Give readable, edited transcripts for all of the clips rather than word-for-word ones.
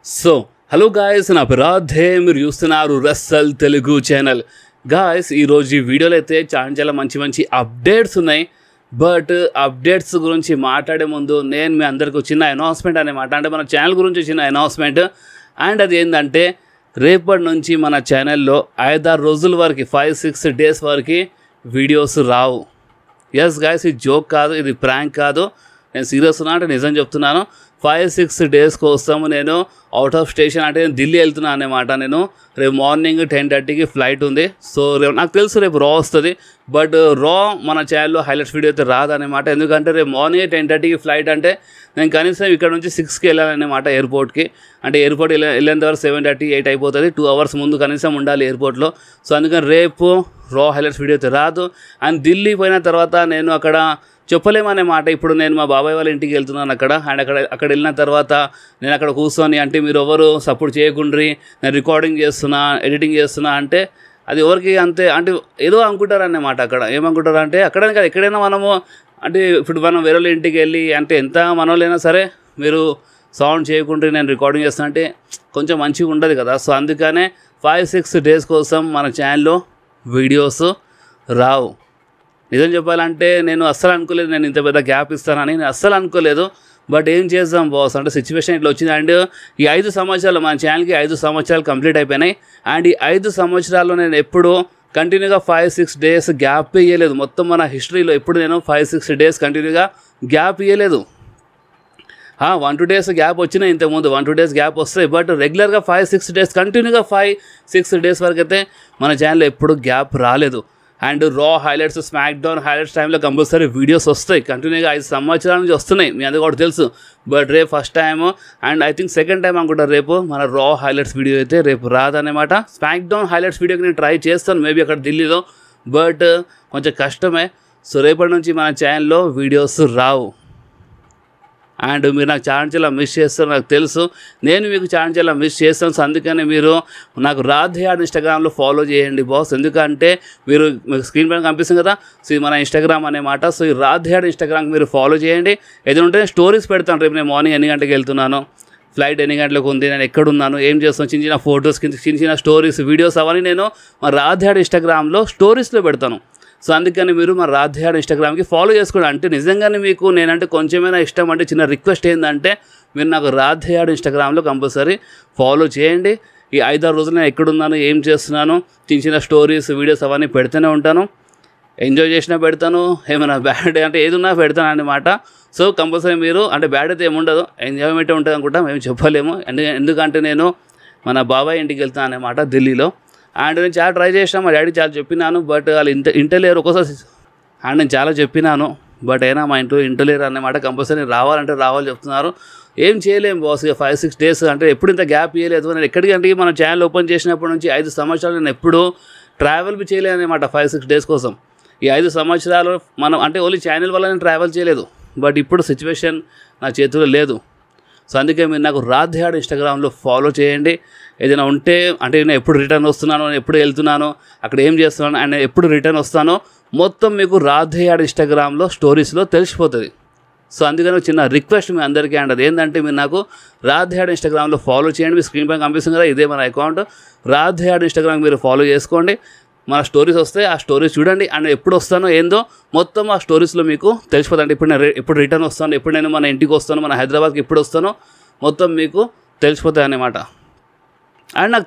So hello guys, నా పేరు రాధే. మీరు చూస్తున్నారు రస్సల్ తెలుగు ఛానల్. గాయస్, ఈరోజు ఈ వీడియోలో అయితే చాలా మంచి అప్డేట్స్ ఉన్నాయి. బట్ అప్డేట్స్ గురించి మాట్లాడే ముందు నేను మీ అందరికీ చిన్న అనౌన్స్మెంట్ అనమాట, అంటే మన ఛానల్ గురించి చిన్న అనౌన్స్మెంట్. అండ్ అది ఏంటంటే, రేపటి నుంచి మన ఛానల్లో 5-6 రోజుల వరకు 5-6 డేస్ వరకు వీడియోస్ రావు. ఎస్ గాయస్, ఇది జోక్ కాదు, ఇది ప్రాంక్ కాదు, నేను సీరియస్ ఉన్నా, అంటే నిజం చెప్తున్నాను. 5-6 డేస్ కోసము నేను అవుట్ ఆఫ్ స్టేషన్, అంటే నేను ఢిల్లీ వెళ్తున్నాను అన్నమాట. నేను రేపు మార్నింగ్ 10:30కి ఫ్లైట్ ఉంది. సో రేపు నాకు తెలుసు రేపు రా వస్తుంది, బట్ రా మన ఛానల్లో హైలైట్స్ వీడియో అయితే రాదన్నమాట. ఎందుకంటే రేపు మార్నింగ్ 10:30కి ఫ్లైట్, అంటే నేను కనీసం ఇక్కడ నుంచి 6కి వెళ్ళాలన్నమాట ఎయిర్పోర్ట్కి. అంటే ఎయిర్పోర్ట్ వెళ్ళేంత వరకు 7:30, 8 అయిపోతుంది. 2 hours ముందు కనీసం ఉండాలి ఎయిర్పోర్ట్లో. సో అందుకని రేపు రా హైలైట్స్ వీడియో అయితే రాదు. అండ్ ఢిల్లీ పోయిన తర్వాత నేను అక్కడ చెప్పలేమన్నమాట. ఇప్పుడు నేను మా బాబాయ్ వాళ్ళ ఇంటికి వెళ్తున్నాను అక్కడ. అండ్ అక్కడ వెళ్ళిన తర్వాత నేను అక్కడ కూర్చొని, అంటే మీరు ఎవరు సపోర్ట్ చేయకుండ్రి, నేను రికార్డింగ్ చేస్తున్నా, ఎడిటింగ్ చేస్తున్నా అంటే అది ఎవరికి అంతే, అంటే ఏదో అనుకుంటారన్నమాట. అక్కడ ఏమనుకుంటారు అంటే, అక్కడనే కాదు ఎక్కడైనా మనము, అంటే ఇప్పుడు మనం వేరే వాళ్ళ ఇంటికి వెళ్ళి, అంటే ఎంత మనోళ్ళైనా సరే మీరు సౌండ్ చేయకుండ్రి నేను రికార్డింగ్ చేస్తున్నా అంటే కొంచెం మంచిగా ఉండదు కదా. సో అందుకనే 5-6 డేస్ కోసం మన ఛానల్లో వీడియోస్ రావు. నిజం చెప్పాలంటే నేను అస్సలు అనుకోలేదు నేను ఇంత పెద్ద గ్యాప్ ఇస్తానని, నేను అస్సలు అనుకోలేదు. బట్ ఏం చేద్దాం బాస్, అంటే సిచ్యువేషన్ ఇట్లా వచ్చింది. అండ్ ఈ 5 సంవత్సరాలు మన ఛానల్కి 5 సంవత్సరాలు కంప్లీట్ అయిపోయినాయి. అండ్ ఈ 5 సంవత్సరాల్లో నేను ఎప్పుడూ కంటిన్యూగా 5-6 డేస్ గ్యాప్ ఇవ్వలేదు. మొత్తం మన హిస్టరీలో ఎప్పుడు నేను 5-6 డేస్ కంటిన్యూగా గ్యాప్ ఇవ్వలేదు. 1-2 డేస్ గ్యాప్ వచ్చినాయి ఇంతకుముందు, 1-2 డేస్ గ్యాప్ వస్తాయి. బట్ రెగ్యులర్గా 5-6 డేస్ కంటిన్యూగా 5-6 డేస్ వరకు అయితే మన ఛానల్లో ఎప్పుడు గ్యాప్ రాలేదు. అండ్ రా హైలైట్స్, స్మాక్ డౌన్ హైలైట్స్ టైంలో కంపల్సరీ వీడియోస్ వస్తాయి. కంటిన్యూగా 5 సంవత్సరాల నుంచి వస్తున్నాయి, మీ అందరికీ కూడా తెలుసు. బట్ రేపు first time, and I think second time అనుకుంటారు రేపు మన రా హైలైట్స్ వీడియో అయితే రేపు రాదన్నమాట. స్మాక్ డౌన్ హైలైట్స్ వీడియోకి నేను ట్రై చేస్తాను మేబీ అక్కడ ఢిల్లీలో, బట్ కొంచెం కష్టమే. సో రేపటి నుంచి మన ఛానల్లో వీడియోస్ రావు. అండ్ మీరు నాకు చాలా మిస్ చేస్తారు, నాకు తెలుసు. నేను మీకు చాలా మిస్ చేస్తాను. సో అందుకని మీరు నాకు రాధే ఆర్ట్ ఇన్స్టాగ్రామ్లో ఫాలో చేయండి బాస్. ఎందుకంటే మీరు స్క్రీన్ పైన కనిపిస్తుంది కదా, సో ఇది మన ఇన్స్టాగ్రామ్ అన్నమాట. సో ఈ రాధే ఆర్ట్ ఇన్స్టాగ్రామ్కి మీరు ఫాలో చేయండి. ఏదైనా ఉంటే స్టోరీస్ పెడతాను. రేపు నేను మార్నింగ్ ఎన్ని గంటలకు వెళ్తున్నాను, ఫ్లైట్ ఎన్ని గంటలకు ఉంది, నేను ఎక్కడున్నాను, ఏం చేస్తాను, చిన్న ఫొటోస్, చిన్న స్టోరీస్, వీడియోస్ అవన్నీ నేను మా రాధే ఆర్ట్ ఇన్స్టాగ్రామ్లో స్టోరీస్లో పెడతాను. సో అందుకని మీరు మా రాధే ఆర్ట్ ఇన్స్టాగ్రామ్కి ఫాలో చేసుకోండి. అంటే నిజంగానే మీకు నేనంటే కొంచెమైనా ఇష్టం, అంటే చిన్న రిక్వెస్ట్ ఏంటంటే మీరు నాకు రాధే ఆర్ట్ ఇన్స్టాగ్రామ్లో కంపల్సరీ ఫాలో చేయండి. ఈ 5-6 రోజులు నేను ఎక్కడున్నాను, ఏం చేస్తున్నాను, చిన్న స్టోరీస్, వీడియోస్ అవన్నీ పెడుతూనే ఉంటాను. ఎంజాయ్ చేసినా పెడతాను, ఏమైనా బ్యాడ్ అంటే ఏది ఉన్నా పెడతాను అన్నమాట. సో కంపల్సరీ మీరు, అంటే బ్యాడ్ అయితే ఏముండదు, ఎంజాయ్మెంట్ ఉంటుంది అనుకుంటా, మేము చెప్పలేము. ఎందుకంటే నేను మన బాబాయ్ ఇంటికి వెళ్తాను అన్నమాట ఢిల్లీలో. అండ్ నేను చాలా ట్రై చేసినా, మా డాడీ చాలా చెప్పినాను, బట్ వాళ్ళు ఇంటలేరు ఒక్కోసారి. అండ్ నేను చాలా చెప్పినాను, బట్ అయినా మా ఇంట్లో ఇంటలేరు అన్నమాట. కంపల్సరీ రావాలంటే రావాలి చెప్తున్నారు. ఏం చేయలేము బాస్. 5-6 డేస్ అంటే ఎప్పుడు ఇంత గ్యాప్ ఇవ్వలేదు. నేను ఎక్కడికంటే మన ఛానల్ ఓపెన్ చేసినప్పటి నుంచి 5 సంవత్సరాలు నేను ఎప్పుడూ ట్రావెల్ చేయలేదు అన్నమాట 5-6 డేస్ కోసం. ఈ 5 సంవత్సరాలు మనం, అంటే ఓన్లీ ఛానల్ వల్ల నేను ట్రావెల్ చేయలేదు. బట్ ఇప్పుడు సిచ్యువేషన్ నా చేతిలో లేదు. సో అందుకే మీరు నాకు రాధే ఆర్ట్ ఇన్స్టాగ్రామ్లో ఫాలో చేయండి. ఏదైనా ఉంటే, అంటే నేను ఎప్పుడు రిటర్న్ వస్తున్నాను, నేను ఎప్పుడు వెళ్తున్నాను, అక్కడ ఏం చేస్తున్నాను, అండ్ ఎప్పుడు రిటర్న్ వస్తానో మొత్తం మీకు రాధే ఆర్ట్ ఇన్స్టాగ్రామ్లో స్టోరీస్లో తెలిసిపోతుంది. సో అందుకని చిన్న రిక్వెస్ట్ మీ అందరికీ, అండ్ అది ఏంటంటే మీరు నాకు రాధే ఆర్ట్ ఇన్స్టాగ్రామ్లో ఫాలో చేయండి. మీ స్క్రీన్ పైన కనిపిస్తుంది కదా, ఇదే మన అకౌంట్. రాధే ఆర్ట్ ఇన్స్టాగ్రామ్ మీరు ఫాలో చేసుకోండి. మన స్టోరీస్ వస్తాయి, ఆ స్టోరీస్ చూడండి. అండ్ ఎప్పుడు వస్తానో ఏందో మొత్తం ఆ స్టోరీస్లో మీకు తెలిసిపోతుంది. అంటే ఇప్పుడు నేను ఎప్పుడు రిటర్న్ వస్తాను, ఎప్పుడు నేను మన ఇంటికి వస్తాను, మన హైదరాబాద్కి ఎప్పుడు వస్తానో మొత్తం మీకు తెలిసిపోతాయి అన్నమాట. అండ్ నాకు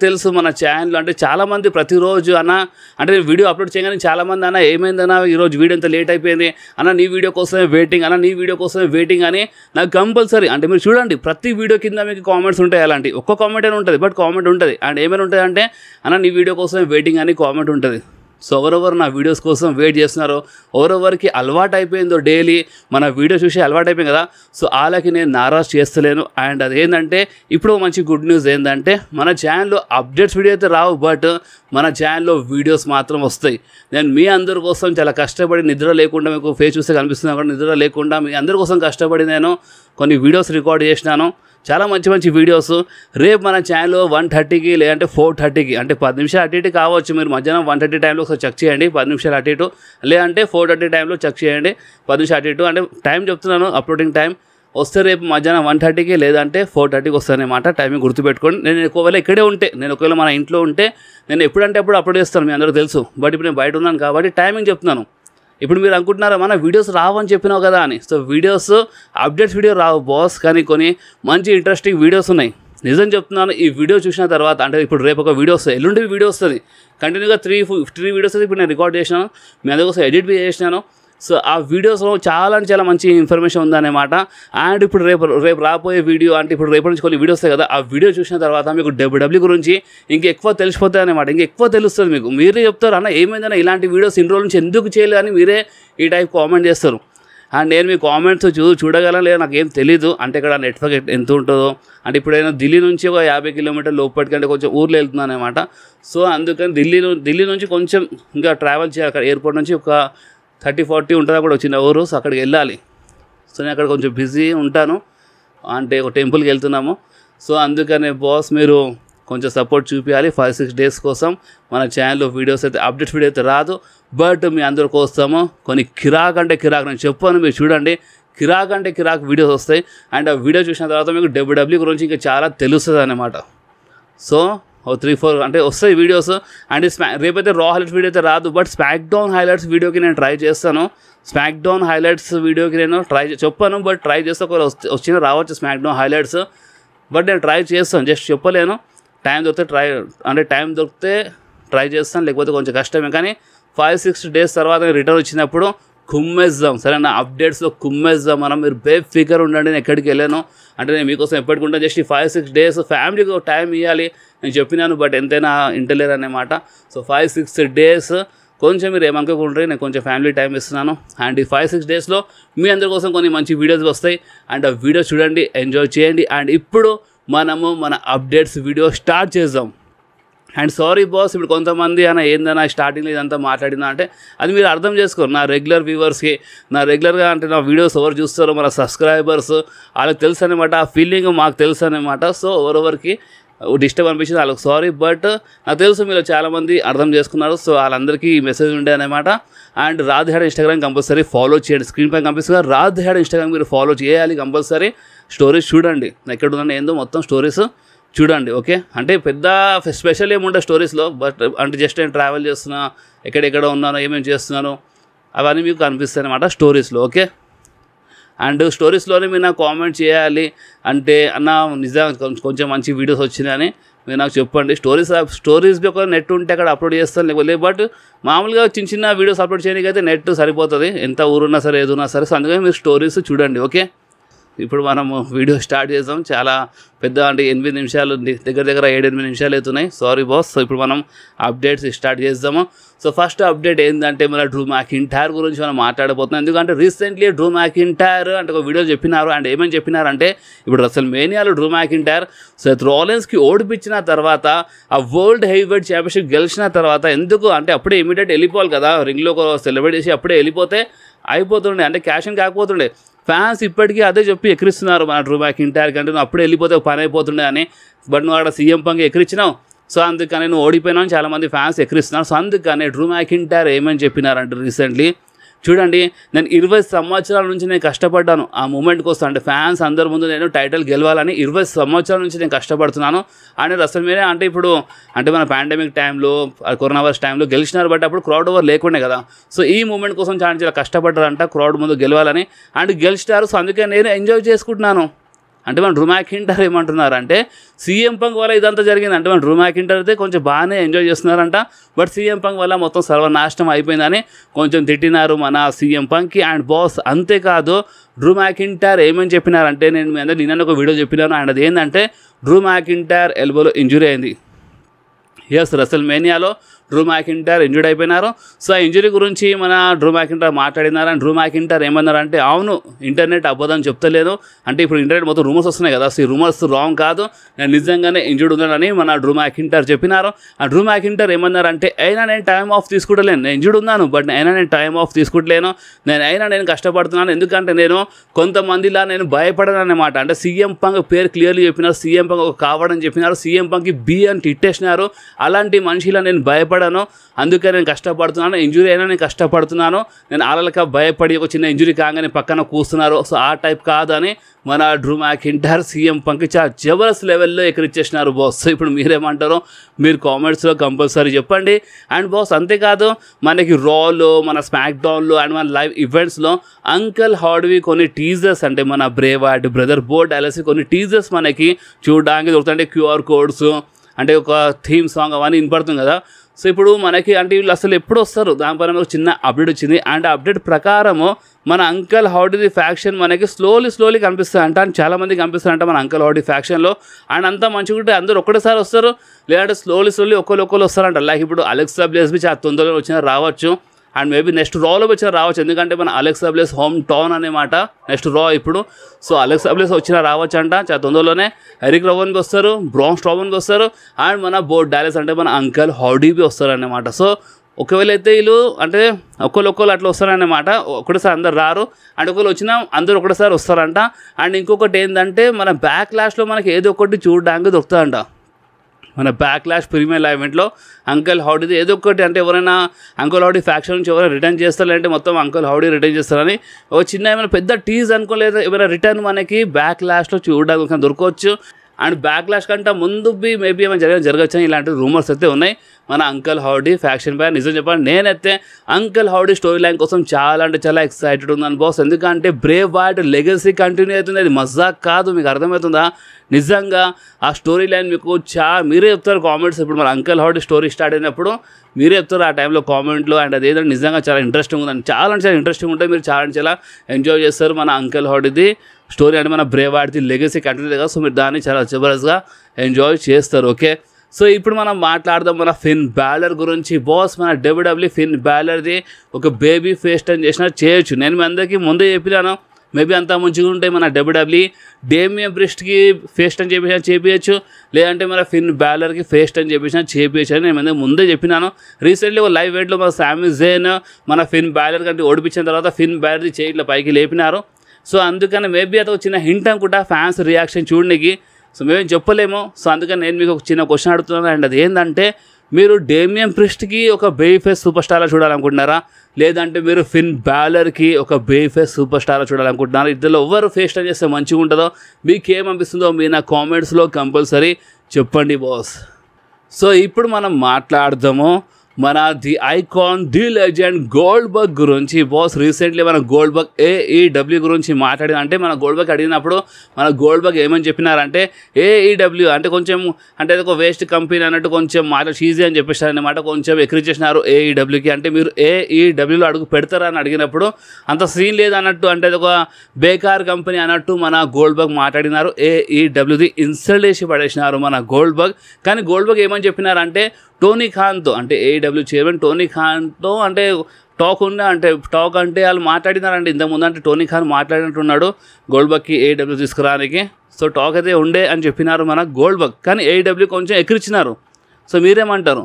తెలుసు మన ఛానల్, అంటే చాలామంది ప్రతిరోజు అంటే నేను వీడియో అప్లోడ్ చేయగానే చాలామంది ఏమైందన్నా ఈరోజు వీడియో ఎంత లేట్ అయిపోయింది నీ వీడియో కోసమే వెయిటింగ్ అని నాకు కంపల్సరీ, అంటే మీరు చూడండి ప్రతి వీడియో కింద మీకు కామెంట్స్ ఉంటాయి. అలాంటి ఒక్క కామెంట్ అయినా ఉంటుంది, బట్ కామెంట్ ఉంటుంది. అండ్ ఏమైనా ఉంటుంది అంటే నీ వీడియో కోసమే వెయిటింగ్ అని కామెంట్ ఉంటుంది. సో ఎవరెవరు నా వీడియోస్ కోసం వెయిట్ చేస్తున్నారో, ఎవరెవరికి అలవాటు అయిపోయిందో డైలీ మన వీడియో చూసి అలవాటు అయిపోయింది కదా, సో వాళ్ళకి నేను నారాజ్ చేస్తలేను. అండ్ అదేంటంటే ఇప్పుడు మంచి గుడ్ న్యూస్ ఏంటంటే మన ఛానల్లో అప్డేట్స్ వీడియో అయితే రావు, బట్ మన ఛానల్లో వీడియోస్ మాత్రం వస్తాయి. నేను మీ అందరి కోసం చాలా కష్టపడి, నిద్ర లేకుండా, మీకు ఫేస్ చూస్తే కనిపిస్తుంది కూడా, నిద్ర లేకుండా మీ అందరి కోసం కష్టపడి నేను కొన్ని వీడియోస్ రికార్డ్ చేసినాను. చాలా మంచి వీడియోస్. రేపు మన ఛానల్లో 1:30కి లేదంటే 4:30కి, అంటే 10 నిమిషాలు అటు ఇటు కావచ్చు. మీరు మధ్యాహ్నం 1:30 టైంలో ఒకసారి చెక్ చేయండి, 10 నిమిషాలు అటు ఇటు, లేదంటే 4:30 టైంలో చెక్ చేయండి, 10 నిమిషాలు అటు ఇటు. అంటే టైం చెప్తున్నాను, అప్లోడింగ్ టైం వస్తే రేపు మధ్యాహ్నం 1:30కి లేదంటే 4:30కి వస్తానన్నమాట. టైమింగ్ గుర్తుపెట్టుకోండి. నేను ఒకవేళ ఇక్కడే ఉంటే, నేను ఒకవేళ మన ఇంట్లో ఉంటే నేను ఎప్పుడంటే అప్పుడు అప్లోడ్ చేస్తాను, మీ అందరూ తెలుసు. బట్ ఇప్పుడు నేను బయట ఉన్నాను కాబట్టి టైమింగ్ చెప్తున్నాను. ఇప్పుడు మీరు అనుకుంటున్నారా మన వీడియోస్ రావని చెప్పినావు కదా అని. సో వీడియోస్ అప్డేట్స్ వీడియో రావు బాస్, కానీ కొన్ని మంచి ఇంట్రెస్టింగ్ వీడియోస్ ఉన్నాయి. నిజం చెప్తున్నాను. ఈ వీడియో చూసిన తర్వాత అంటే ఇప్పుడు రేపు ఒక వీడియో వస్తుంది, ఎల్లుండి వీడియో వస్తుంది, కంటిన్యూగా త్రీ వీడియోస్ అయితే ఇప్పుడు నేను రికార్డ్ చేసినాను, మీ అందుకోసం ఎడిట్ చేసినాను. సో ఆ వీడియోస్లో చాలా మంచి ఇన్ఫర్మేషన్ ఉందన్నమాట. అండ్ ఇప్పుడు రేపు రాబోయే వీడియో అంటే ఇప్పుడు రేపటి నుంచి కొన్ని వీడియోస్ వస్తాయి కదా, ఆ వీడియో చూసిన తర్వాత మీకు WWE గురించి ఇంకెక్కువ తెలిసిపోతాయి అన్నమాట. ఇంకెక్కువ తెలుస్తుంది మీకు. మీరే చెప్తారు అన్న ఏమైందన్నా ఇలాంటి వీడియోస్ ఇన్ని రోజుల నుంచి ఎందుకు చేయలేదు అని మీరే ఈ టైప్ కామెంట్ చేస్తారు. అండ్ నేను మీ కామెంట్స్ చూడగలను లేదా నాకేం తెలీదు. అంటే ఇక్కడ నెట్వర్క్ ఎంత ఉంటుందో, అంటే ఇప్పుడైనా ఢిల్లీ నుంచి ఒక 50 కిలోమీటర్లు లోపలికి అంటే కొంచెం ఊర్లో వెళ్తున్నాను అనమాట. సో అందుకని ఢిల్లీ నుంచి కొంచెం ఇంకా ట్రావెల్ చేయాలి. అక్కడ ఎయిర్పోర్ట్ నుంచి ఒక 30-40 ఉంటుందా కూడా చిన్న ఊరు. సో అక్కడికి వెళ్ళాలి. సో నేను అక్కడ కొంచెం బిజీ ఉంటాను, అంటే ఒక టెంపుల్కి వెళ్తున్నాము. సో అందుకనే బాస్ మీరు కొంచెం సపోర్ట్ చూపించాలి. 5-6 డేస్ కోసం మన ఛానల్లో వీడియోస్ అయితే అప్డేట్స్ వీడియో అయితే రాదు, బట్ మీ అందరి కోసము కొన్ని కిరాక్ నేను చెప్పాను, మీరు చూడండి. కిరాక్ వీడియోస్ వస్తాయి. అండ్ ఆ వీడియో చూసిన తర్వాత మీకు WWE గురించి ఇంకా చాలా తెలుస్తుంది అన్నమాట. సో 3-4 అంటే వస్తాయి వీడియోస్. అండ్ రేపైతే రా హైలైట్స్ వీడియో అయితే రాదు, బట్ స్మాక్ డౌన్ హైలైట్స్ వీడియోకి నేను ట్రై చేస్తాను. స్మాక్ డౌన్ హైలైట్స్ వీడియోకి నేను చెప్పాను, బట్ ట్రై చేస్తే ఒకవేళ వచ్చిన రావచ్చు స్మాక్ డౌన్ హైలైట్స్, బట్ నేను ట్రై చేస్తాను. జస్ట్ చెప్పలేను. టైం దొరికితే ట్రై చేస్తాను, లేకపోతే కొంచెం కష్టమే. కానీ 5-6 డేస్ తర్వాత రిటర్న్ వచ్చినప్పుడు కుమ్మేద్దాం, సరేనా? అప్డేట్స్లో కుమ్మేద్దాం మనం. మీరు బేఫికర్ ఉండండి. నేను ఎక్కడికి వెళ్ళాను అంటే నేను మీకోసం ఎప్పటికుంటా. జస్ట్ ఈ 5-6 డేస్ ఫ్యామిలీకి టైం ఇవ్వాలి నేను చెప్పినాను, బట్ ఎంతైనా ఇంటలేరు అన్నమాట. సో 5-6 డేస్ కొంచెం మీరు ఏమనుకోకుంటే నేను కొంచెం ఫ్యామిలీ టైం ఇస్తున్నాను. అండ్ ఈ 5-6 డేస్లో మీ అందరి కోసం కొన్ని మంచి వీడియోస్ వస్తాయి. అండ్ ఆ వీడియోస్ చూడండి, ఎంజాయ్ చేయండి. అండ్ ఇప్పుడు మనము మన అప్డేట్స్ వీడియో స్టార్ట్ చేద్దాం. అండ్ సారీ బాస్, ఇప్పుడు కొంతమంది అన్న ఏందన్నా స్టార్టింగ్లో ఇదంతా మాట్లాడిందా అంటే అది మీరు అర్థం చేసుకోరు. నా రెగ్యులర్ వ్యూవర్స్కి, నా రెగ్యులర్గా అంటే నా వీడియోస్ ఎవరు చూస్తారో మన సబ్స్క్రైబర్స్ వాళ్ళకి తెలుసు అనమాట. ఆ ఫీలింగ్ మాకు తెలుసు అనమాట. సో ఎవరెవరికి డిస్టర్బ్ అనిపించింది వాళ్ళకి సారీ, బట్ నాకు తెలుసు మీరు చాలామంది అర్థం చేసుకున్నారు. సో వాళ్ళందరికీ ఈ మెసేజ్ ఉండే అనమాట. అండ్ రాధేడ్ ఇన్స్టాగ్రామ్ కంపల్సరీ ఫాలో చేయండి. స్క్రీన్ పై కనిపిస్తుంది రాధేడ్ ఇన్స్టాగ్రామ్ మీరు ఫాలో చేయాలి కంపల్సరీ. స్టోరీస్ చూడండి, ఎక్కడ ఉందని ఏందో మొత్తం స్టోరీస్ చూడండి. ఓకే, అంటే పెద్ద స్పెషల్ ఏముంటాయి స్టోరీస్లో, బట్ అంటే జస్ట్ నేను ట్రావెల్ చేస్తున్నా, ఎక్కడెక్కడ ఉన్నానో ఏమేమి చేస్తున్నానో అవన్నీ మీకు కనిపిస్తాయి అనమాట స్టోరీస్లో. ఓకే, అండ్ స్టోరీస్లోనే మీరు నాకు కామెంట్ చేయాలి అంటే అన్న నిజంగా కొంచెం మంచి వీడియోస్ వచ్చినాయని మీరు నాకు చెప్పండి. స్టోరీస్ ఒక నెట్ ఉంటే అక్కడ అప్లోడ్ చేస్తాను, లేకపోతే బట్ మామూలుగా చిన్న వీడియోస్ అప్లోడ్ చేయడానికి అయితే నెట్ సరిపోతుంది, ఎంత ఊరున్నా సరే ఏదున్నా సరే. సో అందుకని మీరు స్టోరీస్ చూడండి. ఓకే, ఇప్పుడు మనము వీడియో స్టార్ట్ చేద్దాం. చాలా పెద్ద అంటే 8 నిమిషాలు దగ్గర 7-8 నిమిషాలు అవుతున్నాయి. Sorry boss. సో ఇప్పుడు మనం అప్డేట్స్ స్టార్ట్ చేద్దాము. సో ఫస్ట్ అప్డేట్ ఏంటంటే మన డ్రూ మ్యాకింటైర్ గురించి మనం మాట్లాడబోతున్నాం. ఎందుకంటే రీసెంట్లీ డ్రూ మ్యాకింటైర్ అంటే ఒక వీడియో చెప్పినారు. అండ్ ఏమని చెప్పినారంటే ఇప్పుడు రెసల్మేనియాలో డ్రూ మ్యాకింటైర్ సెత్ రాలిన్స్కి ఓడిపించిన తర్వాత ఆ వరల్డ్ హెవీవెయిట్ ఛాంపియన్షిప్ గెలిచిన తర్వాత ఎందుకు అంటే అప్పుడే ఇమీడియట్ వెళ్ళిపోవాలి కదా, రింగ్లో సెలబ్రేట్ చేసి అప్పుడే వెళ్ళిపోతే అయిపోతుండే, అంటే క్యాష్ ఇన్ కాకపోతుండే. ఫ్యాన్స్ ఇప్పటికీ అదే చెప్పి ఎక్కిరిస్తున్నారు మన డ్రూ మ్యాకింటైర్ కంటే నువ్వు అప్పుడే వెళ్ళిపోతే పని అయిపోతుండే అని. బట్ నువ్వు అక్కడ CM Punk ఎక్కిరించినావు, సో అందుకని నువ్వు ఓడిపోయినావు చాలామంది ఫ్యాన్స్ ఎక్కిరిస్తున్నారు. సో అందుకని డ్రూ మ్యాకింటైర్ ఏమని చెప్పినారంటే రీసెంట్లీ చూడండి, నేను 20 సంవత్సరాల నుంచి నేను కష్టపడ్డాను ఆ మూమెంట్ కోసం, అంటే ఫ్యాన్స్ అందరి ముందు నేను టైటిల్ గెలవాలని 20 సంవత్సరాల నుంచి నేను కష్టపడుతున్నాను. అండ్ రెసల్మేనియా అంటే ఇప్పుడు అంటే మన పాండమిక్ టైంలో కరోనా వైరస్ టైంలో గెలిచినారు, బట్ అప్పుడు క్రౌడ్ ఓవర్ లేకుండే కదా. సో ఈ మూమెంట్ కోసం చాలా కష్టపడ్డారంట క్రౌడ్ ముందు గెలవాలని, అండ్ గెలిచినారు. సో అందుకే నేను ఎంజాయ్ చేసుకుంటున్నాను. అంటే మన డ్రూ మ్యాకింటైర్ ఏమంటున్నారంటే CM Punk వల్ల ఇదంతా జరిగింది, అంటే మన డ్రూ మ్యాకింటైర్ అయితే కొంచెం బాగానే ఎంజాయ్ చేస్తున్నారంట, బట్ CM Punk వల్ల మొత్తం సర్వనాశనం అయిపోయిందని కొంచెం తిట్టినారు మన CM Punkకి. అండ్ బాస్ అంతేకాదు డ్రూ మ్యాకింటైర్ ఏమని చెప్పినారంటే నేను మీ అందరూ నిన్న ఒక వీడియో చెప్పినాను. అండ్ అది ఏంటంటే డ్రూ మ్యాకింటైర్ ఎల్బోలో ఇంజురీ అయింది. ఎస్, రెసల్మేనియాలో డ్రూ మ్యాకింటైర్ ఇంజూర్డ్ అయిపోయినారు. సో ఆ ఇంజురీ గురించి మన డ్రూ మ్యాకింటైర్ మాట్లాడినారు. అండ్ డ్రూ మ్యాకింటైర్ ఏమన్నారంటే అవును ఇంటర్నెట్ అబద్ధం చెప్తలేదు, అంటే ఇప్పుడు ఇంటర్నెట్ మొత్తం రూమర్స్ వస్తున్నాయి కదా, సో ఈ రూమర్స్ రాంగ్ కాదు, నేను నిజంగానే ఇంజూర్డ్ ఉన్నానని మన డ్రూ మ్యాకింటైర్ చెప్పినారు. ఆ డ్రూ మ్యాకింటైర్ ఏమన్నారంటే అయినా నేను టైం ఆఫ్ తీసుకుంటలేను, నేను ఇంజూర్డ్ ఉన్నాను బట్ అయినా నేను టైం ఆఫ్ తీసుకుంటలేను, నేను కష్టపడుతున్నాను, ఎందుకంటే నేను కొంతమందిలా నేను భయపడను అన్నమాట. అంటే CM Punk పేరు క్లియర్లీ చెప్పినారు, CM Punk ఒక కావాడని చెప్పినారు, CM Punkకి B అని తిట్టేసినారు. అలాంటి మనిషిలా నేను భయపడ భయపడాను, అందుకే నేను కష్టపడుతున్నాను, ఇంజురీ అయినా నేను కష్టపడుతున్నాను, నేను ఆలలక భయపడి ఒక చిన్న ఇంజురీ కాగానే పక్కన కూస్తున్నారు, సో ఆ టైప్ కాదని మన డ్రూ మ్యాకింటైర్ సీఎం పంకి చాలా జబర్దస్త్ లెవెల్లో ఎక్కిరిచ్చేసినారు బాస్. సో ఇప్పుడు మీరేమంటారో మీరు కామెంట్స్లో కంపల్సరీ చెప్పండి. అండ్ బాస్ అంతేకాదు మనకి రాలో, మన స్మాక్ డౌన్లో అండ్ మన లైవ్ ఈవెంట్స్లో అంకల్ హార్డ్వి కొన్ని టీజర్స్ అంటే మన బ్రేవ్ వార్డ్, బ్రదర్ బో డాలస్ కొన్ని టీజర్స్ మనకి చూడడానికి దొరుకుతాయి. QR కోడ్స్ అంటే ఒక థీమ్ సాంగ్ అవన్నీ వినపడుతుంది కదా. సో ఇప్పుడు మనకి అంటే వీళ్ళు అసలు ఎప్పుడు వస్తారు దానిపైన ఒక చిన్న అప్డేట్ వచ్చింది. అండ్ అప్డేట్ ప్రకారము మన అంకల్ హౌడీ ఫ్యాక్షన్ మనకి స్లోలీ కనిపిస్తాయంట, అని చాలామంది కనిపిస్తారంట మన అంకల్ హౌడీ ఫ్యాక్షన్లో. అండ్ అంతా మంచిగా ఉంటే అందరూ ఒక్కటేసారి వస్తారు, లేదంటే స్లోలీ ఒకళ్ళు వస్తారంట. లైక్ ఇప్పుడు అలెక్సా బ్లేస్ బి చాలా తొందరగా వచ్చినా రావచ్చు, అండ్ మేబీ నెక్స్ట్ రాలో వచ్చినా రావచ్చు, ఎందుకంటే మన అలెక్సా బ్లేస్ హోమ్ టౌన్ అనమాట నెక్స్ట్ రా ఇప్పుడు. సో అలెక్సా బ్లేస్ వచ్చినా రావచ్చు అంట చాలా తొందరలోనే. ఎరిక్ రోవన్కి వస్తారు, బ్రాన్ స్ట్రోమన్కి వస్తారు, అండ్ మన బో డాలస్ అంటే మన అంకల్ హౌడీ బి వస్తారన్నమాట. సో ఒకవేళ అయితే వీళ్ళు అంటే ఒకళ్ళు అట్లా వస్తారన్నమాట, ఒకటిసారి అందరు రారు, అండ్ ఒకళ్ళు వచ్చినా అందరూ ఒకటిసారి వస్తారంట. అండ్ ఇంకొకటి ఏంటంటే మన బ్యాక్లాష్లో మనకి ఏదో ఒకటి చూడడానికి దొరుకుతుందంట. మన బ్యాక్లాష్ ప్రీమియర్ ఈవెంట్లో అంకల్ హౌడీది ఏదో ఒకటి అంటే ఎవరైనా అంకల్ హౌడీ ఫ్యాక్షన్ నుంచి ఎవరైనా రిటర్న్ చేస్తారు, అంటే మొత్తం అంకల్ హౌడీ రిటర్న్ చేస్తారని ఒక చిన్న ఏమైనా పెద్ద టీజ్ అనుకోలేదు, ఏమైనా రిటర్న్ మనకి బ్యాక్లాష్లో చూడడానికి దొరకవచ్చు. అండ్ బ్యాక్లాష్ కంటే ముందు మేబీ ఏమైనా జరగచ్చు ఇలాంటి రూమర్స్ అయితే ఉన్నాయి మన అంకల్ హౌడీ ఫ్యాక్షన్ పై. నిజం చెప్పాలి నేనైతే అంకల్ హౌడీ స్టోరీ లైన్ కోసం చాలా అంటే చాలా ఎక్సైటెడ్ ఉన్నాను బాస్, ఎందుకంటే బ్రేవ్ వార్డ్ లెగసీ కంటిన్యూ అవుతుంది, అది మజాక్ కాదు, మీకు అర్థమవుతుందా? నిజంగా ఆ స్టోరీ లైన్ మీకు మీరే చెప్తారు కామెంట్స్. ఇప్పుడు మన అంకల్ హౌడీ స్టోరీ స్టార్ట్ అయినప్పుడు మీరే చెప్తారు ఆ టైంలో కామెంట్లో. అండ్ అదేదో నిజంగా చాలా ఇంట్రెస్టింగ్ ఉందని, చాలా అంటే చాలా ఇంట్రెస్టింగ్ ఉంటుంది, మీరు చాలా ఎంజాయ్ చేస్తారు మన అంకల్ హౌడీది స్టోరీ అంటే మన బ్రేవ్ వార్డ్ది లెగసీ కంటిన్యూ కదా. సో మీరు దాన్ని చాలా జబర్దస్త్గా ఎంజాయ్ చేస్తారు. ఓకే, సో ఇప్పుడు మనం మాట్లాడదాం మన ఫిన్ బ్యాలర్ గురించి బాస్. మన WWE ఫిన్ బ్యాలర్ది ఒక బేబీ ఫేస్ టర్న్ చేసినా చేయొచ్చు, నేను మీ అందరికీ ముందే చెప్పినాను. మేబీ అంతా మంచిగా ఉంటే మన WWE డేమియన్ ప్రిస్ట్కి ఫేస్ టర్న్ చేపించచ్చు, లేదంటే మన ఫిన్ బ్యాలర్కి ఫేస్ టర్న్ చేపించచ్చు అని నేను ముందే చెప్పినాను. రీసెంట్లీ ఒక లైవ్ ఈవెంట్లో మన సామీ జేన్ మన ఫిన్ బ్యాలర్ కంటే ఓడిపించిన తర్వాత ఫిన్ బ్యాలర్ది చేయి ఇట్లా పైకి లేపినారు. సో అందుకని మేబీ అది ఒక చిన్న హింట్ అనుకుంటా ఫ్యాన్స్ రియాక్షన్ చూడడానికి. సో మేమేం చెప్పలేము. సో అందుకని నేను మీకు ఒక చిన్న క్వశ్చన్ అడుగుతున్నాను, అండ్ అది ఏంటంటే మీరు డేమియన్ ప్రిస్ట్కి ఒక బేబీ ఫేస్ సూపర్ స్టార్లా చూడాలనుకుంటున్నారా, లేదంటే మీరు ఫిన్ బ్యాలర్కి ఒక బేబీ ఫేస్ సూపర్ స్టార్లా చూడాలనుకుంటున్నారా? ఇద్దరు ఎవరు ఫేస్ టర్న్ చేస్తే మంచిగా ఉంటుందో మీకు ఏమనిపిస్తుందో మీరు నా కామెంట్స్లో కంపల్సరీ చెప్పండి బాస్. సో ఇప్పుడు మనం మాట్లాడదాము మన the icon the legend Goldberg గురించి బాస్. రీసెంట్లీ మన గోల్డ్బర్గ్ AEW గురించి మాట్లాడిన, అంటే మన గోల్డ్బర్గ్ అడిగినప్పుడు మన గోల్డ్బర్గ్ ఏమని చెప్పినారంటే AEW అంటే కొంచెం అంటే ఒక వేస్ట్ కంపెనీ అన్నట్టు కొంచెం మాట చీజీ అని చెప్పేసారనమాట, కొంచెం ఎక్కిరిచేసినారు AEWకి. అంటే మీరు AEWలో అడుగు పెడతారని అడిగినప్పుడు అంత సీన్ లేదన్నట్టు, అంటే ఒక బేకార్ కంపెనీ అన్నట్టు మన గోల్డ్బర్గ్ మాట్లాడినారు. AEWది ఇన్సల్ట్ చేసి పడేసినారు మన గోల్డ్బర్గ్. కానీ గోల్డ్బర్గ్ ఏమని చెప్పినారంటే టోనీ ఖాన్తో అంటే AEW చైర్మన్ టోనీ ఖాన్తో అంటే టాక్ అంటే వాళ్ళు మాట్లాడినారంటే ఇంతకుముందు, అంటే టోనీ ఖాన్ మాట్లాడినట్టున్నాడు గోల్డ్బర్గ్కి AEW తీసుకురానికి. సో టాక్ అయితే ఉండే అని చెప్పినారు మన గోల్డ్బర్గ్, కానీ AEW కొంచెం ఎక్కిరిచ్చినారు. సో మీరేమంటారు?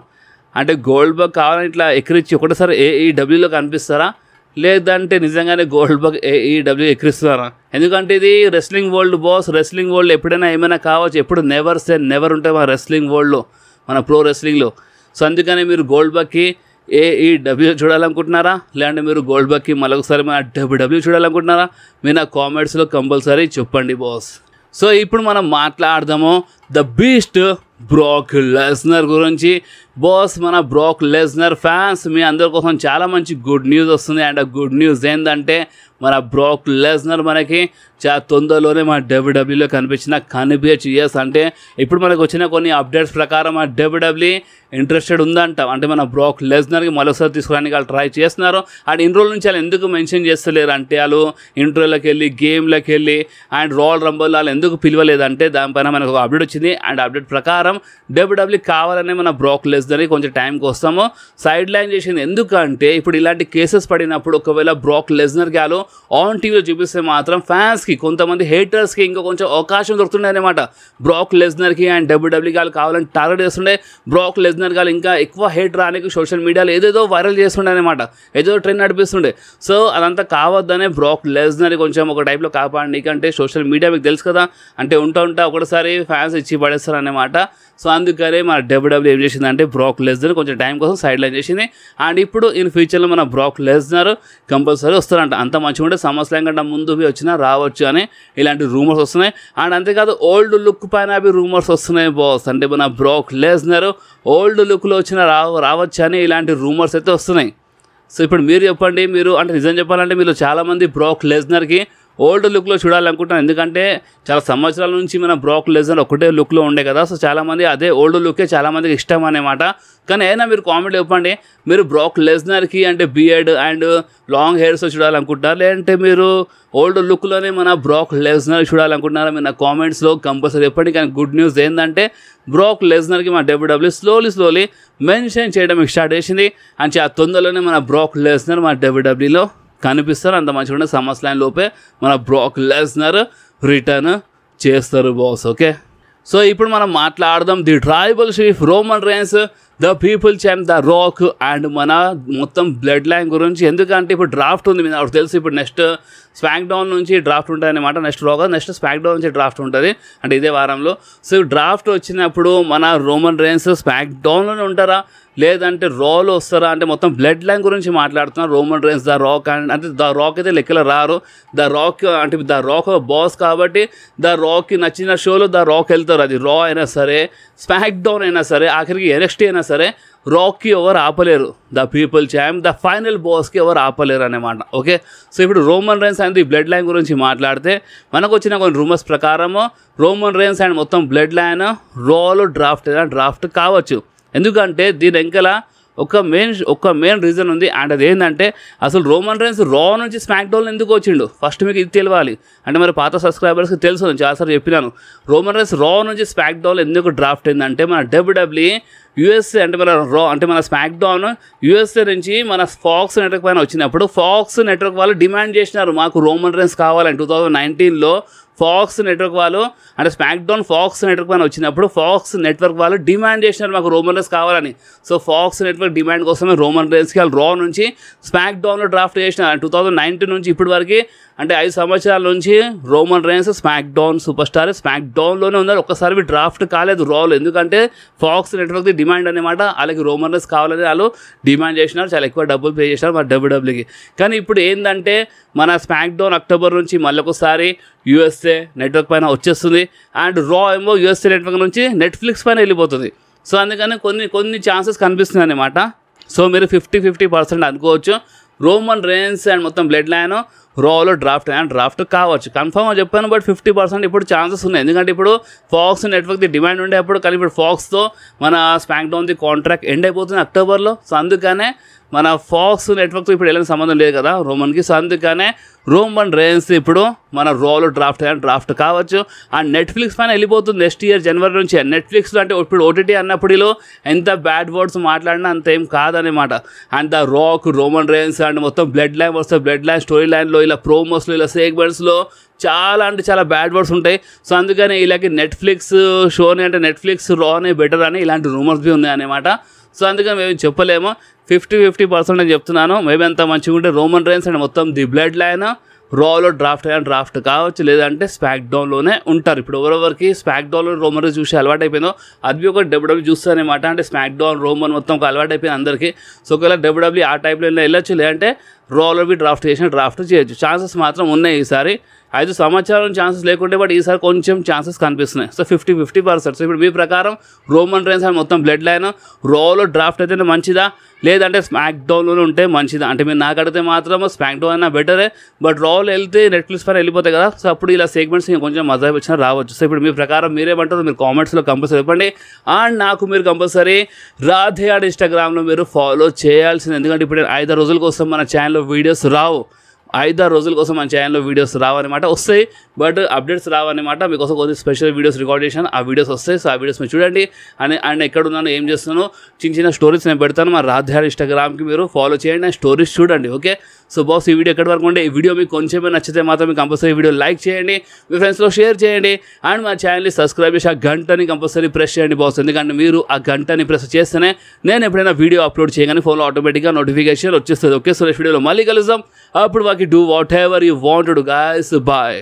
అంటే గోల్డ్బర్గ్ కావాలని ఇట్లా ఎక్కిరిచ్చి ఒకటేసారి AEWలో కనిపిస్తారా, లేదంటే నిజంగానే గోల్డ్బర్గ్ AEW ఎక్కిరిస్తున్నారా? ఎందుకంటే ఇది wrestling world boss, wrestling world ఎప్పుడైనా ఏమైనా కావచ్చు, ఎప్పుడు నెవర్ సే నెవర్ ఉంటాయి మన రెస్లింగ్ వరల్డ్లో, మన ప్రో రెస్లింగ్లో. సో అందుకని మీరు గోల్డ్బర్గ్కి AEW చూడాలనుకుంటున్నారా, లేదంటే మీరు గోల్డ్బర్గ్కి మరొకసారి మన WWE చూడాలనుకుంటున్నారా? మీరు నా కామెంట్స్లో కంపల్సరీ చెప్పండి బాస్. సో ఇప్పుడు మనం మాట్లాడదాము ద బీస్ట్ బ్రాక్ లెస్నర్ గురించి బాస్. మన బ్రాక్ లెస్నర్ ఫ్యాన్స్ మీ అందరి కోసం చాలా మంచి గుడ్ న్యూస్ వస్తుంది. అండ్ ఆ గుడ్ న్యూస్ ఏంటంటే మన బ్రాక్ లెస్నర్ మనకి చాలా తొందరలోనే మన WWEలో కనిపించచ్చు. ఎస్, అంటే ఇప్పుడు మనకు వచ్చిన కొన్ని అప్డేట్స్ ప్రకారం మన WWE ఇంట్రెస్టెడ్ ఉందంట, అంటే మన బ్రాక్ లెస్నర్కి మరోసారి తీసుకురానికి వాళ్ళు ట్రై చేస్తున్నారు. అండ్ ఇన్ని రోజుల నుంచి వాళ్ళు ఎందుకు మెన్షన్ చేస్తలేరు అంటే వాళ్ళు ఇంట్రోలోకి వెళ్ళి గేమ్లోకి వెళ్ళి అండ్ రాయల్ రంబల్ వాళ్ళు ఎందుకు పిలవలేదంటే దానిపైన మనకు ఒక అప్డేట్ వచ్చింది. అండ్ అప్డేట్ ప్రకారం WWE కావాలనే మన బ్రాక్ లెస్నర్కి కొంచెం టైం కోసము సైడ్ లైన్ చేసింది. ఎందుకంటే ఇప్పుడు ఇలాంటి కేసెస్ పడినప్పుడు ఒకవేళ బ్రాక్ లెస్నర్కి వాళ్ళు ఆన్ టీవీలో చూపిస్తే మాత్రం ఫ్యాన్స్కి హేటర్స్కి కొంతమంది హేటర్స్కి ఇంకా కొంచెం అవకాశం దొరుకుతుండే అనమాట. బ్రాక్ లెస్నర్కి అండ్ డబ్ల్యూడబ్ల్యూ గారు కావాలని టార్గెట్ చేస్తుండే. బ్రాక్ లెస్నర్ గారు ఇంకా ఎక్కువ హేట్ రానికి సోషల్ మీడియాలో ఏదేదో వైరల్ చేస్తుండే అనమాట, ఏదో ట్రెండ్ నడిపిస్తుండే. సో అదంతా కావద్దనే బ్రాక్ లెస్నర్ కొంచెం ఒక టైప్లో కాపాడనీకి, అంటే సోషల్ మీడియా మీకు తెలుసు కదా, అంటే ఉంటా ఒకటిసారి ఫ్యాన్స్ ఇచ్చి పడేస్తారు అన్నమాట. సో అందుకనే మన డబ్ల్యూడబ్ల్యూ ఏం చేసిందంటే బ్రాక్ లెస్నర్ కొంచెం టైం కోసం సైడ్ లైన్ చేసింది. అండ్ ఇప్పుడు ఇన్ ఫ్యూచర్లో మన బ్రాక్ లెస్నర్ కంపల్సరీ వస్తారంట. అంత మంచిగా ఉంటే SummerSlam కంటే ముందు వచ్చినా రావచ్చు అని ఇలాంటి రూమర్స్ వస్తున్నాయి. అండ్ అంతేకాదు ఓల్డ్ లుక్ పైన రూమర్స్ వస్తున్నాయి బాస్, అంటే మన బ్రాక్ లెస్నర్ ఓల్డ్ లుక్లో వచ్చిన రావచ్చు అని ఇలాంటి రూమర్స్ అయితే వస్తున్నాయి. సో ఇప్పుడు మీరు చెప్పండి, మీరు అంటే నిజం చెప్పాలంటే మీరు చాలామంది బ్రాక్ లెస్నర్కి ఓల్డ్ లుక్లో చూడాలనుకుంటున్నాను, ఎందుకంటే చాలా సంవత్సరాల నుంచి మన బ్రాక్ లెస్నర్ ఒకటే లుక్లో ఉండే కదా. సో చాలామంది అదే ఓల్డ్ లుక్కే చాలామందికి ఇష్టం అన్నమాట. కానీ అయినా మీరు కామెంట్ చెప్పండి, మీరు బ్రాక్ లెస్నర్కి అంటే బియర్డ్ అండ్ లాంగ్ హెయిర్స్ చూడాలనుకుంటున్నారు, లేదంటే మీరు ఓల్డ్ లుక్లోనే మన బ్రాక్ లెస్నర్ చూడాలనుకుంటున్నారా? మీరు నా కామెంట్స్లో కంపల్సరీ చెప్పండి. కానీ గుడ్ న్యూస్ ఏంటంటే బ్రాక్ లెస్నర్కి మన డబ్ల్యూడబ్ల్యూ స్లోలీ మెన్షన్ చేయడం స్టార్ట్ చేసింది. అండ్ చాలా తొందరలోనే మన బ్రాక్ లెస్నర్ మన డబ్ల్యూడబ్ల్యూలో కనిపిస్తారు. అంత మంచిగా ఉండే SummerSlam లోపే మన బ్రాక్ లెస్నర్ రిటర్న్ చేస్తారు బాస్. ఓకే, సో ఇప్పుడు మనం మాట్లాడదాం the tribal chief Roman Reigns, the people champ the rock and మన మొత్తం బ్లడ్ లైన్ గురించి. ఎందుకంటే ఇప్పుడు డ్రాఫ్ట్ ఉంది, మీకు తెలుసు. ఇప్పుడు నెక్స్ట్ స్మాక్ డౌన్ నుంచి డ్రాఫ్ట్ ఉంటుంది అనమాట. నెక్స్ట్ స్మాక్ డౌన్ నుంచి డ్రాఫ్ట్ ఉంటుంది, అంటే ఇదే వారంలో. సో డ్రాఫ్ట్ వచ్చినప్పుడు మన రోమన్ రైన్స్ స్మాక్ డౌన్లోనే ఉంటారా, లేదంటే రాలో వస్తారా? అంటే మొత్తం బ్లడ్ లైన్ గురించి మాట్లాడుతున్నారు. Roman Reigns the rock and అంటే ద రాక్ అయితే లెక్కలో రారు. ద రాక్ అంటే ద రాక్ బాస్ కాబట్టి ద రాక్కి నచ్చిన షోలో ద రాక్ వెళ్తారు. అది రా అయినా సరే, స్మాక్ డౌన్ అయినా సరే, ఆఖరికి NXT అయినా సరే, రాక్కి ఎవరు ఆపలేరు. The people champ the final బాస్కి ఎవరు ఆపలేరు అన్నమాట. ఓకే, సో ఇప్పుడు Roman Reigns and the blood line గురించి మాట్లాడితే మనకు వచ్చిన కొన్ని రూమర్స్ ప్రకారము రోమన్ రైన్స్ అండ్ మొత్తం బ్లడ్ లైన్ రాలో డ్రాఫ్ట్ కావచ్చు. ఎందుకంటే దీని వెంకల ఒక మెయిన్ రీజన్ ఉంది. అండ్ అది ఏంటంటే అసలు రోమన్ రైన్స్ రా నుంచి స్మాక్ డౌన్ ఎందుకు వచ్చిండు, ఫస్ట్ మీకు ఇది తెలియాలి. అంటే మరి పాత సబ్స్క్రైబర్స్కి తెలుసు, నేను చాలాసార్లు చెప్పినాను. రోమన్ రైన్స్ రా నుంచి స్మాక్ డౌన్ ఎందుకు డ్రాఫ్ట్ అయిందంటే మన డబ్ల్యూడబ్ల్యూ USA అంటే మన రా అంటే మన స్మాక్ డౌన్ USA నుంచి మన ఫాక్స్ నెట్వర్క్ పైన వచ్చినప్పుడు ఫాక్స్ నెట్వర్క్ వాళ్ళు డిమాండ్ చేసినారు, మాకు రోమన్ రైన్స్ కావాలని. 2019లో ఫాక్స్ నెట్వర్క్ వాళ్ళు అంటే స్మాక్ డౌన్ ఫాక్స్ నెట్వర్క్ పైన వచ్చినప్పుడు ఫాక్స్ నెట్వర్క్ వాళ్ళు డిమాండ్ చేసినారు మాకు రోమన్ రైన్స్ కావాలని. సో ఫాక్స్ నెట్వర్క్ డిమాండ్ కోసమే రోమన్ రైన్స్కి వాళ్ళు రా నుంచి స్మాక్ డౌన్లో డ్రాఫ్ట్ చేసినారు. 2019 నుంచి ఇప్పటి వరకు అంటే 5 సంవత్సరాల నుంచి Roman Reigns SmackDown superstar స్మాక్ డౌన్లోనే ఉన్నారు. ఒక్కసారి డ్రాఫ్ట్ కాలేదు రాలో, ఎందుకంటే ఫాక్స్ నెట్వర్క్ది డిమాండ్ అనమాట. అలాగే రోమన్ రైన్స్ కావాలని వాళ్ళు డిమాండ్ చేసినారు, చాలా ఎక్కువ డబ్బులు పే చేసినారు మన డబ్ల్యూడబ్ల్యూకి. కానీ ఇప్పుడు ఏంటంటే మన స్మాక్ డౌన్ అక్టోబర్ నుంచి మళ్ళీ ఒకసారి USA నెట్వర్క్ పైన వచ్చేస్తుంది. అండ్ రా ఏమో USA నెట్వర్క్ నుంచి నెట్ఫ్లిక్స్ పైన వెళ్ళిపోతుంది. సో అందుకని కొన్ని ఛాన్సెస్ కనిపిస్తున్నాయి అనమాట. సో మీరు 50% అనుకోవచ్చు రోమన్ రైన్స్ అండ్ మొత్తం బ్లడ్ లైన్ రాలో డ్రాఫ్ట్ కావచ్చు. కన్ఫర్మ్గా చెప్పాను, బట్ 50% ఇప్పుడు ఛాన్సెస్ ఉన్నాయి. ఎందుకంటే ఇప్పుడు ఫాక్స్ నెట్వర్క్ది డిమాండ్ ఉండే అప్పుడు, కానీ ఇప్పుడు ఫాక్స్తో మన స్మాక్ డౌన్ది కాంట్రాక్ట్ ఎండ్ అయిపోతుంది అక్టోబర్లో. సో అందుకనే మన ఫాక్స్ నెట్వర్క్తో ఇప్పుడు ఎలాంటి సంబంధం లేదు కదా రోమన్కి. సో అందుకనే రోమన్ రైన్స్ ఇప్పుడు మన రాలో డ్రాఫ్ట్ కావచ్చు. అండ్ నెట్ఫ్లిక్స్ పైన వెళ్ళిపోతుంది నెక్స్ట్ ఇయర్ జనవరి నుంచి. నెట్ఫ్లిక్స్లో అంటే ఇప్పుడు OTT అన్నప్పుడు ఎంత బ్యాడ్ వర్డ్స్ మాట్లాడినా అంత ఏం కాదనమాట. And the rock, Roman Reigns and మొత్తం బ్లడ్ లైన్ వస్తే బ్లడ్ లైన్ స్టోరీ లైన్లో ఇలా ప్రోమోస్లో ఇలా సెగ్మెంట్స్లో చాలా అంటే చాలా బ్యాడ్ వర్డ్స్ ఉంటాయి. సో అందుకని ఇలాగే నెట్ఫ్లిక్స్ షోని అంటే నెట్ఫ్లిక్స్ రానే బెటర్ అని ఇలాంటి రూమర్స్ బి ఉన్నాయి అనమాట. సో అందుకని మేము చెప్పలేము, 50% అని చెప్తున్నాను. మేబీ అంత మంచిగా ఉంటే రోమన్ రైన్స్ అండ్ మొత్తం ది బ్లడ్ లైన్ రాలో డ్రాఫ్ట్ కావచ్చు, లేదంటే స్మాక్ డౌన్లోనే ఉంటారు. ఇప్పుడు ఎవరెవరికి స్మాక్ డౌన్లో రోమన్ చూసి అలవాటు అయిపోయిందో అది ఒక డబ్ల్యూడబ్ల్యూ చూస్తారనమాట. అంటే స్మాక్ డౌన్ రోమన్ మొత్తం ఒక అలవాటు అయిపోయింది అందరికీ. సో ఒకవేళ డబ్ల్యూడబ్ల్యూ ఆ టైప్లో వెళ్ళొచ్చు, లేదంటే రాలో డ్రాఫ్ట్ చేయొచ్చు. ఛాన్సెస్ మాత్రం ఉన్నాయి ఈసారి. 5 సంవత్సరాల ఛాన్సెస్ లేకుంటే బట్ ఈసారి కొంచెం ఛాన్సెస్ కనిపిస్తున్నాయి. సో 50%. సో ఇప్పుడు మీ ప్రకారం రోమన్ రైన్స్ అని మొత్తం బ్లడ్ లైన్ రాలో డ్రాఫ్ట్ అయితేనే మంచిదా, లేదంటే స్మాక్ డౌన్లోనే ఉంటే మంచిదా? అంటే మీరు నాకు అడిగితే మాత్రం స్మాక్ డౌన్ అయినా బెటరే, బట్ రాలో వెళ్తే నెట్ఫ్లిక్స్ పైన వెళ్ళిపోతాయి కదా. సో అప్పుడు ఇలా సెగ్మెంట్స్ కొంచెం మజా వచ్చినా రావచ్చు. సో ఇప్పుడు మీ ప్రకారం మీరేమంటారు మీరు కామెంట్స్లో కంపల్సరీ చెప్పండి. అండ్ నాకు మీరు కంపల్సరీ రాధే ఆడ్ ఇన్స్టాగ్రామ్లో మీరు ఫాలో చేయాల్సింది. ఎందుకంటే ఇప్పుడు 5 రోజుల కోసం మన ఛానల్లో వీడియోస్ రావు. 5 రోజుల కోసం మన ఛానల్లో వీడియోస్ రావన్నమాట. వస్తాయి బట్ అప్డేట్స్ రావన్నమాట. మీకోసం కొన్ని స్పెషల్ వీడియోస్ రికార్డ్ చేశాను, ఆ వీడియోస్ వస్తాయి. సో ఆ వీడియోస్ మీరు చూడండి. అండ్ ఎక్కడున్నాను, ఏం చేస్తున్నాను, చిన్న స్టోరీస్ నేను పెడతాను. మా రాధే ఇన్స్టాగ్రామ్కి మీరు ఫాలో చేయండి, అండ్ స్టోరీస్ చూడండి. ఓకే, సో బాస్ ఈ వీడియో ఎక్కడి వరకు ఉంటే ఈ వీడియో మీకు కొంచెమే నచ్చితే మాత్రం మీకు కంపల్సరీ వీడియో లైక్ చేయండి, మీ ఫ్రెండ్స్లో షేర్ చేయండి అండ్ మా ఛానల్ని సబ్స్క్రైబ్ చేసి ఆ గంటని కంపల్సరీ ప్రెస్ చేయండి బాస్. ఎందుకంటే మీరు ఆ గంటని ప్రెస్ చేస్తేనే నేను ఎప్పుడైనా వీడియో అప్లోడ్ చేయగానే ఫోన్లో ఆటోమేటిక్గా నోటిఫికేషన్ వచ్చేస్తుంది. ఓకే, సో నెక్స్ట్ వీడియోలో మళ్ళీ కలుద్దాం. అప్పుడు వాకి do whatever you want to guys. Bye.